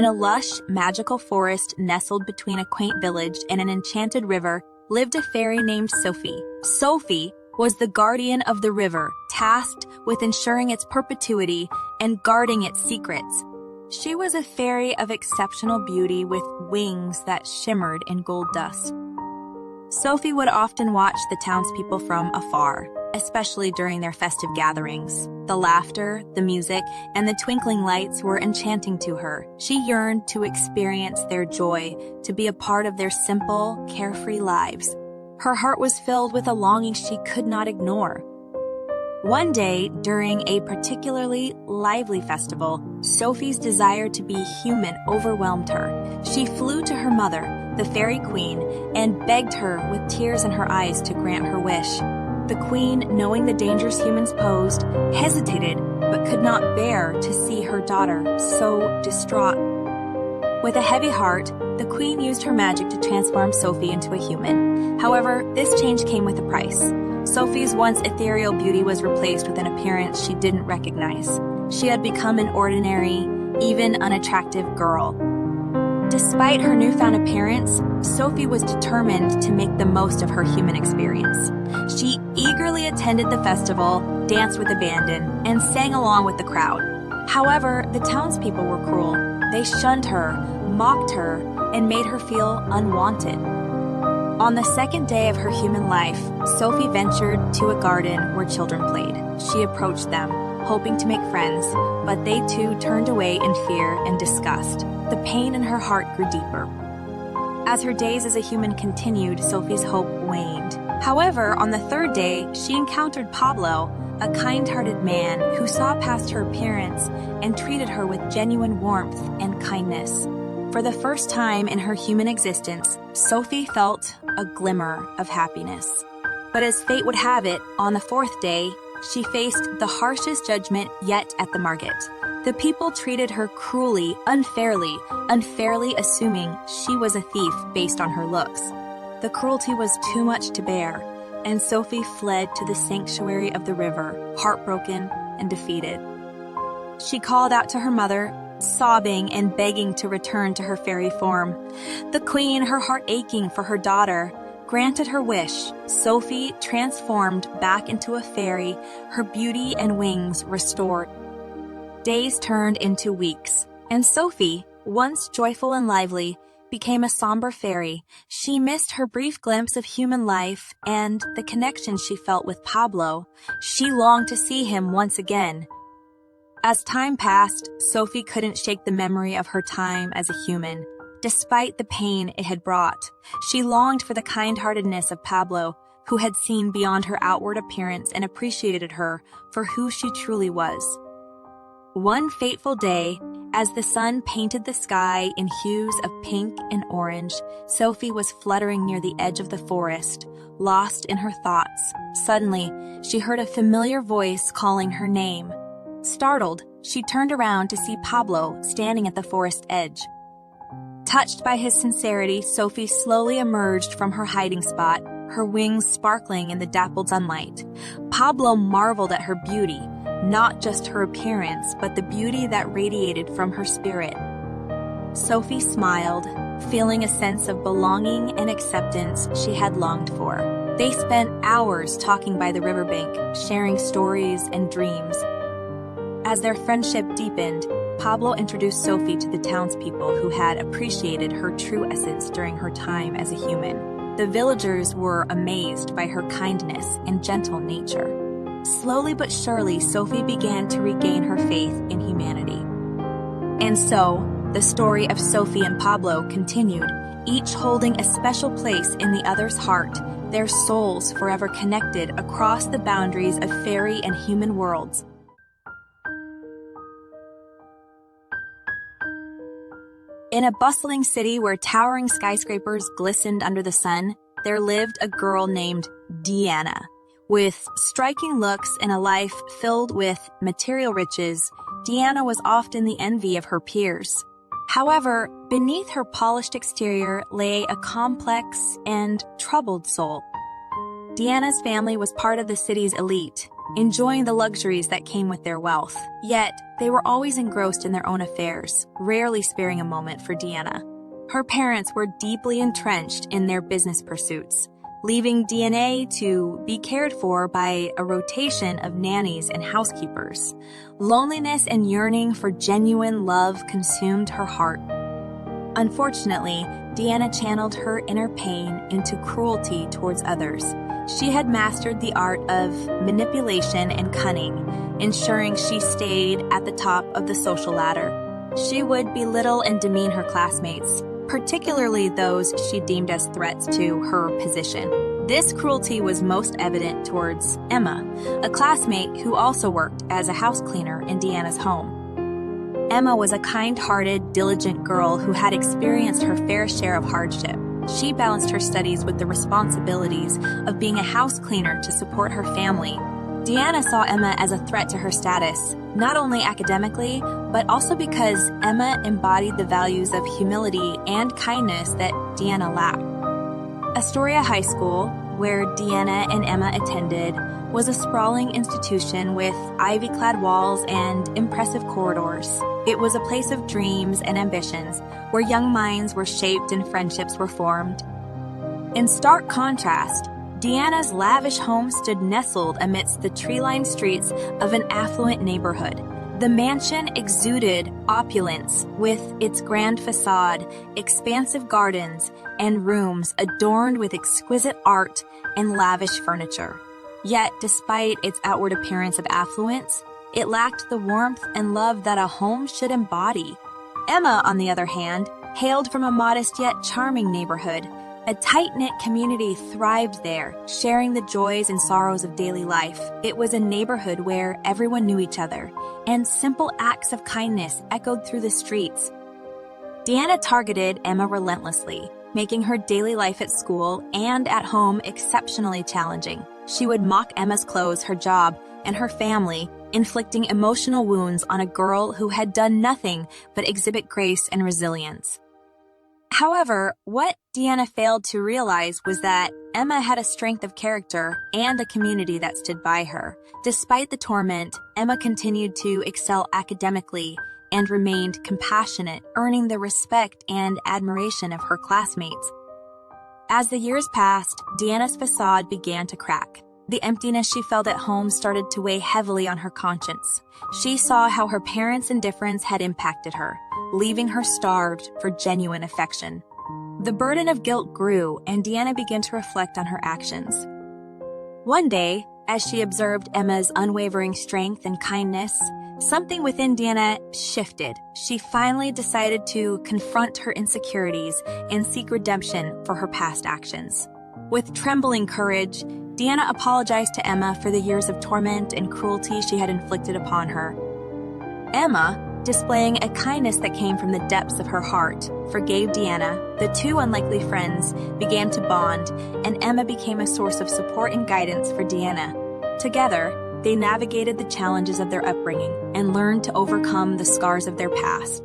In a lush, magical forest nestled between a quaint village and an enchanted river lived a fairy named Sophie. Sophie was the guardian of the river, tasked with ensuring its perpetuity and guarding its secrets. She was a fairy of exceptional beauty with wings that shimmered in gold dust. Sophie would often watch the townspeople from afar, especially during their festive gatherings. The laughter, the music, and the twinkling lights were enchanting to her. She yearned to experience their joy, to be a part of their simple, carefree lives. Her heart was filled with a longing she could not ignore. One day, during a particularly lively festival, Sophie's desire to be human overwhelmed her. She flew to her mother, the fairy queen, and begged her with tears in her eyes to grant her wish. The queen, knowing the dangers humans posed, hesitated but could not bear to see her daughter so distraught. With a heavy heart, the queen used her magic to transform Sophie into a human. However, this change came with a price. Sophie's once ethereal beauty was replaced with an appearance she didn't recognize. She had become an ordinary, even unattractive girl. Despite her newfound appearance, Sophie was determined to make the most of her human experience. She eagerly attended the festival, danced with abandon, and sang along with the crowd. However, the townspeople were cruel. They shunned her, mocked her, and made her feel unwanted. On the second day of her human life, Sophie ventured to a garden where children played. She approached them, hoping to make friends, but they too turned away in fear and disgust. The pain in her heart grew deeper. As her days as a human continued, Sophie's hope waned. However, on the third day, she encountered Pablo, a kind-hearted man who saw past her appearance and treated her with genuine warmth and kindness. For the first time in her human existence, Sophie felt a glimmer of happiness. But as fate would have it, on the fourth day, she faced the harshest judgment yet at the market. The people treated her cruelly, unfairly assuming she was a thief based on her looks. The cruelty was too much to bear, and Sophie fled to the sanctuary of the river, heartbroken and defeated. She called out to her mother, sobbing and begging to return to her fairy form. The queen, her heart aching for her daughter, granted her wish. Sophie transformed back into a fairy, her beauty and wings restored. Days turned into weeks, and Sophie, once joyful and lively, became a somber fairy. She missed her brief glimpse of human life and the connection she felt with Pablo. She longed to see him once again. As time passed, Sophie couldn't shake the memory of her time as a human. Despite the pain it had brought, she longed for the kind-heartedness of Pablo, who had seen beyond her outward appearance and appreciated her for who she truly was. One fateful day, as the sun painted the sky in hues of pink and orange, Sophie was fluttering near the edge of the forest, lost in her thoughts. Suddenly, she heard a familiar voice calling her name. Startled, she turned around to see Pablo standing at the forest edge. Touched by his sincerity, Sophie slowly emerged from her hiding spot, her wings sparkling in the dappled sunlight. Pablo marveled at her beauty, not just her appearance, but the beauty that radiated from her spirit. Sophie smiled, feeling a sense of belonging and acceptance she had longed for. They spent hours talking by the riverbank, sharing stories and dreams. As their friendship deepened, Pablo introduced Sophie to the townspeople who had appreciated her true essence during her time as a human. The villagers were amazed by her kindness and gentle nature. Slowly but surely, Sophie began to regain her faith in humanity. And so, the story of Sophie and Pablo continued, each holding a special place in the other's heart, their souls forever connected across the boundaries of fairy and human worlds. In a bustling city where towering skyscrapers glistened under the sun, there lived a girl named Diana. With striking looks and a life filled with material riches, Diana was often the envy of her peers. However, beneath her polished exterior lay a complex and troubled soul. Diana's family was part of the city's elite, enjoying the luxuries that came with their wealth. Yet, they were always engrossed in their own affairs, rarely sparing a moment for Deanna. Her parents were deeply entrenched in their business pursuits, leaving Deanna to be cared for by a rotation of nannies and housekeepers. Loneliness and yearning for genuine love consumed her heart. Unfortunately, Deanna channeled her inner pain into cruelty towards others. She had mastered the art of manipulation and cunning, ensuring she stayed at the top of the social ladder. She would belittle and demean her classmates, particularly those she deemed as threats to her position. This cruelty was most evident towards Emma, a classmate who also worked as a house cleaner in Deanna's home. Emma was a kind-hearted, diligent girl who had experienced her fair share of hardship. She balanced her studies with the responsibilities of being a house cleaner to support her family. Deanna saw Emma as a threat to her status, not only academically, but also because Emma embodied the values of humility and kindness that Deanna lacked. Astoria High School, where Deanna and Emma attended, was a sprawling institution with ivy-clad walls and impressive corridors. It was a place of dreams and ambitions, where young minds were shaped and friendships were formed. In stark contrast, Deanna's lavish home stood nestled amidst the tree-lined streets of an affluent neighborhood. The mansion exuded opulence with its grand facade, expansive gardens, and rooms adorned with exquisite art and lavish furniture. Yet, despite its outward appearance of affluence, it lacked the warmth and love that a home should embody. Emma, on the other hand, hailed from a modest yet charming neighborhood. A tight-knit community thrived there, sharing the joys and sorrows of daily life. It was a neighborhood where everyone knew each other, and simple acts of kindness echoed through the streets. Deanna targeted Emma relentlessly, making her daily life at school and at home exceptionally challenging. She would mock Emma's clothes, her job, and her family, inflicting emotional wounds on a girl who had done nothing but exhibit grace and resilience. However, what Deanna failed to realize was that Emma had a strength of character and a community that stood by her. Despite the torment, Emma continued to excel academically and remained compassionate, earning the respect and admiration of her classmates. As the years passed, Deanna's facade began to crack. The emptiness she felt at home started to weigh heavily on her conscience. She saw how her parents' indifference had impacted her, leaving her starved for genuine affection. The burden of guilt grew, and Deanna began to reflect on her actions. One day, as she observed Emma's unwavering strength and kindness, something within Deanna shifted. She finally decided to confront her insecurities and seek redemption for her past actions. With trembling courage, Deanna apologized to Emma for the years of torment and cruelty she had inflicted upon her. Emma, displaying a kindness that came from the depths of her heart, forgave Deanna. The two unlikely friends began to bond, and Emma became a source of support and guidance for Deanna. Together, they navigated the challenges of their upbringing and learned to overcome the scars of their past.